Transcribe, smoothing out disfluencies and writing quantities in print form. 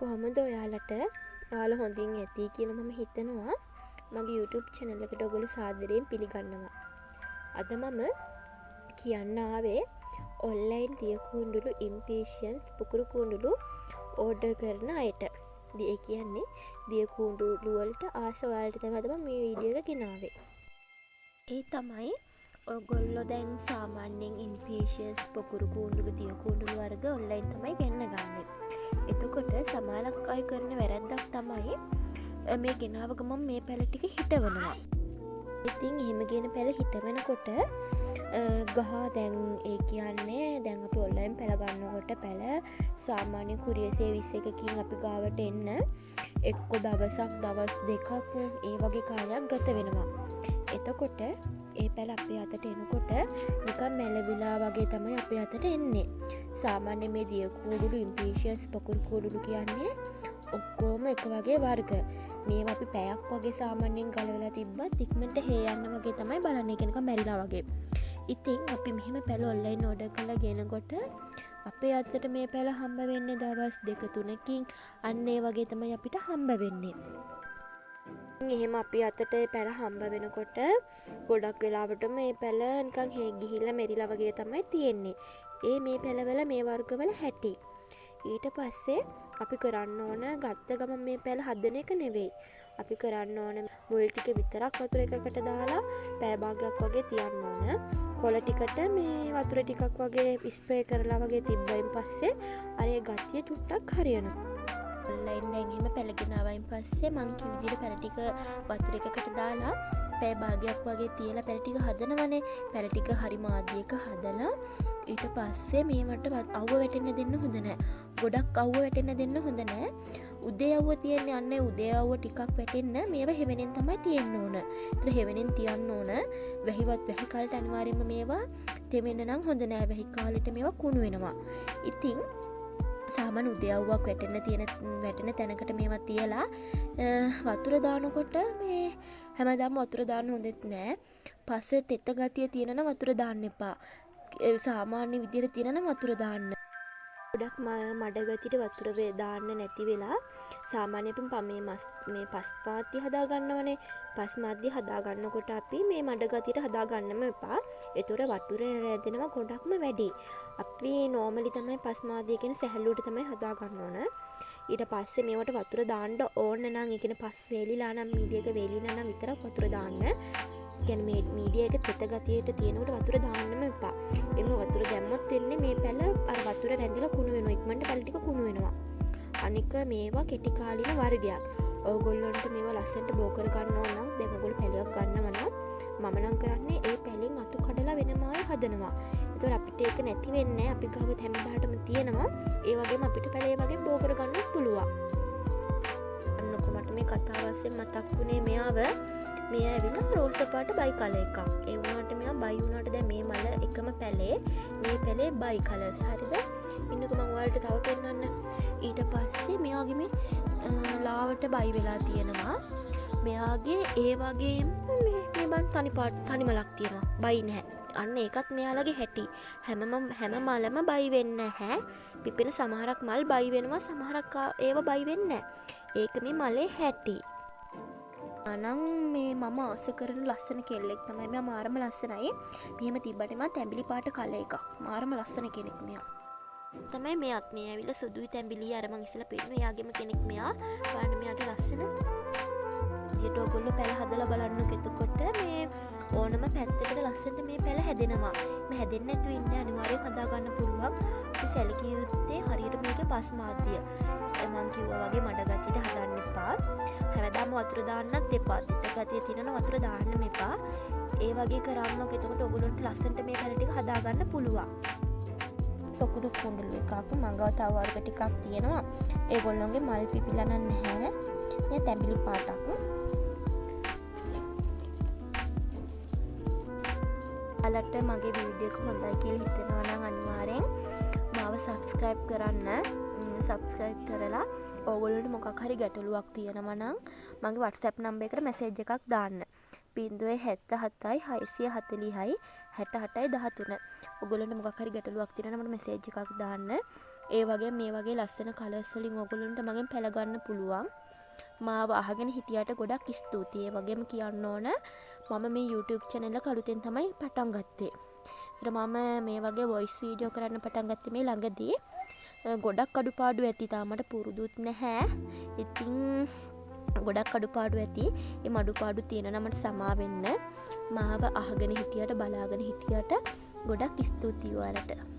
කොහොමද ඔයාලා හොඳින් ඇති කියලා මම හිතනවා. මගේ YouTube channel එකට ඔයගොල්ලෝ සාදරයෙන් පිළිගන්නවා. අද මම කියන්න ආවේ online දිය කුණ්ඩුළු impatiens පුකුරු කුණ්ඩුළු order කරන අයට. ඒ කියන්නේ දිය කුණ්ඩුළු වලට ආස ඔයාලට තමයි මම මේ වීඩියෝ එක ගෙනාවේ. ඒ තමයි ඔයගොල්ලෝ දැන් සාමාන්‍යයෙන් impatiens පුකුරු කුණ්ඩුළු දිය කුණ්ඩුළු වර්ග online තමයි ගෙන්න ගන්නේ. එතකොට සමහරක් අය කරන වැරැද්දක් තමයි මේ ගෙනාව ගමන් මේ පැල ටික හිටවනවා. ඉතින් එහෙම ගෙන පැල හිටවනකොට ගහ දැන් ඒ කියන්නේ දැන් අපි ඔන්ලයින් පැල ගන්නකොට පැල සාමාන්‍ය කුරිය සර්විස් එකකින් අපි ගාවට එන්න එක්ක දවසක් දවස් දෙකක් ඒ වගේ කාලයක් ගත වෙනවා. එතකොට ඒ පැල අපේ අතට එනකොට නිකන් මැලවිලා වගේ තමයි අපේ අතට එන්නේ. සාමාන්‍ය මේ දිය කුඩුළු impatiens පකුරු කුඩුළු කියන්නේ ඔක්කොම එක වගේ වර්ග. මේවා අපි පැයක් වගේ සාමාන්‍යයෙන් ගලවලා තිබ්බත් ඉක්මනට හේ යන්න වගේ තමයි බලන්නේ කෙනක මැරිලා වගේ. ඉතින් අපි මෙහෙම පැල ඔන්ලයින් ඕඩර් කරලා ගෙනකොට අපේ අතට මේ පැල හම්බ වෙන්නේ දවස් 2-3කින් අන්න ඒ වගේ තමයි අපිට හම්බ වෙන්නේ. එහෙම අපි අතට පැල හම්බ වෙනකොට ගොඩක් වෙලාවට මේ පැල නිකන් හේ ගිහිල්ලා මෙරිලා වගේ තමයි තියෙන්නේ. මේ පැලවල මේ වර්ගවල හැටි. ඊට පස්සේ අපි කරන්න ඕන ගත්ත ගමන් මේ පැල හදන එක නෙවෙයි. අපි කරන්න ඕන මුල් ටික විතරක් වතුර එකකට දාලා පැය භාගයක් වගේ තියන්න ඕන. කොළ ටිකට මේ වතුර ටිකක් වගේ ස්ප්‍රේ කරලා වගේ තිබ්බයින් පස්සේ අර ඒ ගතිය චුට්ටක් හරියනවා. ඔන්ලයින් දැන් එහෙම පැලගෙන ආවයින් පස්සේ මං කිව් විදිහට පැල ටික වතුර එකකට දාලා පැය භාගයක් වගේ තියලා පැල ටික හදනවනේ. පැල ටික හරි මාධ්‍යයක හදලා ඊට පස්සේ මේවට අවුව වැටෙන්න දෙන්න හොඳ නැහැ. ගොඩක් අවුව වැටෙන්න දෙන්න හොඳ නැහැ. උදේ අවුව තියන්නේ අන්න උදේ අවුව ටිකක් වැටෙන්න මේවා හෙවෙනෙන් තමයි තියෙන්න ඕන. ඒතර හෙවෙනෙන් තියන්න ඕන. වැහිවත් වැහි කාලට අනිවාර්යයෙන්ම මේවා තෙමෙන්න නම් හොඳ නැහැ. වැහි කාලෙට මේවා කුණු වෙනවා. ඉතින් සාමාන්‍ය උදේ අවුවක් වැටෙන තැනකට මේවා තියලා වතුර දානකොට මේ හැමදාම වතුර දාන්න හොඳෙත් නෑ. පස්සේ තෙත ගතිය තියෙන නම් වතුර දාන්න එපා. සාමාන්‍ය විදියට තියෙන නම් වතුර දාන්න. ගොඩක් මඩ ගතියට වතුර දාන්න නැති වෙලා සාමාන්‍ය අපි මේ පස් මාධ්‍ය හදා ගන්නවනේ. පස් මාධ්‍ය හදා ගන්නකොට අපි මේ මඩ ගතියට හදා ගන්නම එපා. ඒතොර වතුර රැඳෙනවා ගොඩක්ම වැඩි. අපි නෝමලි තමයි පස් මාධ්‍ය කියන සැහැල්ලුවට තමයි හදා ගන්න ඕන. ඊට පස්සේ මේවට වතුර දාන්න ඕන නම් ඒ කියන්නේ පස් වේලිලා නම් මීඩියක වේලිලා නම් විතරක් වතුර දාන්න. කියන්නේ මේ මීඩියා එක තෙත ගතියට තියෙනකොට වතුර දාන්නම එපා. එimhe වතුර දැම්මොත් වෙන්නේ මේ පැල අර වතුර රැඳිලා කුණු වෙනවා. ඉක්මනට පැල ටික කුණු වෙනවා. අනික මේවා කෙටි කාලින වර්ගයක්. ඕගොල්ලන්ට මේවා ලස්සනට බෝ කර ගන්න ඕන නම් දැන් ඕගොල්ලෝ පැලයක් ගන්නව නම් මම නම් කරන්නේ ඒ පැලෙන් අතු කඩලා වෙනම ආයෙ හදනවා. ඒතකොට අපිට ඒක නැති වෙන්නේ අපි ගාව හැමදාටම තියෙනවා. ඒ වගේම අපිට පැලේ වගේ බෝ කර ගන්නත් පුළුවන්. අන්නකො මට මේ කතාව අස්සේ මතක් වුණේ මෙයාව මේ ඇවිල්ලා රෝස පාට බයි කලර් එකක්. ඒ වුණාට මෙයා බයි වුණාට දැන් මේ මල එකම පැලේ මේ පැලේ බයි කලර්ස්. හරිද? ඉන්නකො මම ඔයාලට තව පෙන්නන්න. ඊට පස්සේ මෙයාගේ මේ ලාවට බයි වෙලා තියෙනවා. මෙයාගේ ඒ වගේම මේ බන් තනි මලක් තියෙනවා. බයි නැහැ. අන්න ඒකත් මෙයාලගේ හැටි. හැම මලම බයි වෙන්නේ නැහැ. පිපෙන සමහරක් මල් බයි වෙනවා. සමහරක් ඒවා බයි වෙන්නේ නැහැ. ඒක මේ මලේ හැටි. අනම් මේ මම ආස කරන ලස්සන කෙල්ලෙක් තමයි මෙයා. මාරම ලස්සනයි. මෙහෙම තිබ්බට මම තැඹිලි පාට කලර් එකක්. මාරම ලස්සන කෙනෙක් මෙයා. තමයි මෙයාත් මේ ඇවිල්ලා සුදුයි තැඹිලි අර මං ඉස්සලා පෙන්නන එයාගෙම කෙනෙක් මෙයා. බලන්න මෙයාගේ ලස්සන විදියට ඔයගොල්ලෝ පැල හදලා බලන්නකෝ. එතකොට මේ ඕනම පැත්තකට ලස්සනට මේ පැල හැදෙනවා. මේ හැදෙන්නේ නැතුව ඉන්න අනිවාර්යෙන් හදා ගන්න පුළුවන්. අපි සැලකිය යුත්තේ හරියට මේකේ පස් මාධ්‍ය. මං කිව්වා වගේ මඩ ගතියට හදන්න එපා. හැමදාම වතුර දාන්නත් එපා. තෙත ගතිය තියෙනවා වතුර දාන්න එපා. ඒ වගේ කරන්නකො. එතකොට ඔයගොල්ලන්ට ලස්සනට මේ පැල ටික හදා ගන්න පුළුවන්. පොකුරු කුණ්ඩුළු එකක් මංගව තව වර්ග ටිකක් තියෙනවා. ඒගොල්ලොන්ගේ මල් පිපිලා නැහැ. මේ තැඹිලි පාටක්. ඔයාලට මගේ වීඩියෝ එක හොඳයි කියලා හිතෙනවා නම් අනිවාර්යෙන් මාව subscribe කරන්න. subscribe කරලා ඕගොල්ලන්ට මොකක් හරි ගැටලුවක් තියෙනවා නම් මගේ WhatsApp නම්බර් එකට මැසේජ් එකක් දාන්න. 077යි 640යි 68යි 13. ඔයගොල්ලන්ට මොකක් හරි ගැටලුවක් තියෙනවා නම් මට මැසේජ් එකක් දාන්න. ඒ වගේ මේ වගේ ලස්සන කලර්ස් වලින් ඔයගොල්ලන්ට මගෙන් පැළ ගන්න පුළුවන්. මාව අහගෙන හිටියට ගොඩක් ස්තුතියි. ඒ වගේම කියන්න ඕන මම මේ YouTube channel එක අලුතෙන් තමයි පටන් ගත්තේ. ඒතර මම මේ වගේ voice video කරන්න පටන් ගත්තේ මේ ළඟදී. ගොඩක් අඩුපාඩු ඇති. තාමට පුරුදුත් නැහැ. ඉතින් ගොඩක් අඩුපාඩු ඇති. ඒ අඩුපාඩු තියෙන නමට සමා වෙන්න. මාව අහගෙන හිටියට බලාගෙන හිටියට ගොඩක් ස්තුතියි ඔයාලට.